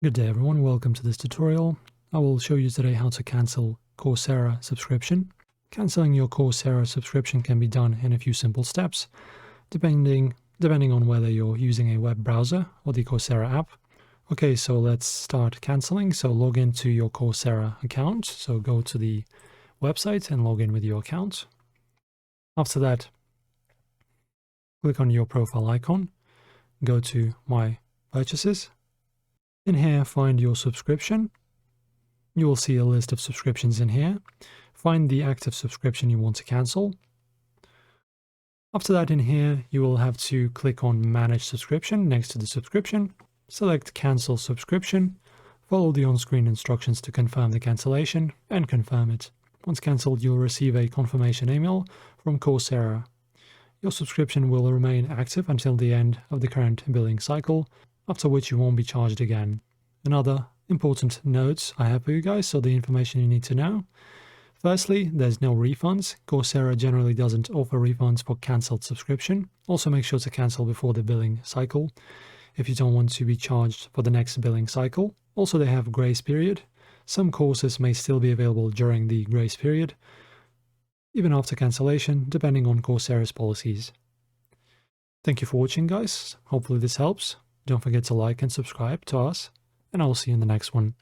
Good day everyone, welcome to this tutorial. I will show you today how to cancel Coursera subscription. Canceling your Coursera subscription can be done in a few simple steps, depending on whether you're using a web browser or the Coursera app. Okay, so let's start canceling. So log into your Coursera account. So go to the website and log in with your account. After that, click on your profile icon, go to My Purchases. In here, find your subscription. You will see a list of subscriptions in here. Find the active subscription you want to cancel. After that, in here, you will have to click on Manage Subscription next to the subscription. Select Cancel Subscription. Follow the on-screen instructions to confirm the cancellation and confirm it. Once cancelled, you'll receive a confirmation email from Coursera. Your subscription will remain active until the end of the current billing cycle, after which you won't be charged again. Another important note I have for you guys, so the information you need to know. Firstly, there's no refunds. Coursera generally doesn't offer refunds for cancelled subscription. Also make sure to cancel before the billing cycle if you don't want to be charged for the next billing cycle. Also, they have grace period. Some courses may still be available during the grace period, even after cancellation, depending on Coursera's policies. Thank you for watching, guys. Hopefully this helps. Don't forget to like and subscribe to us, and I will see you in the next one.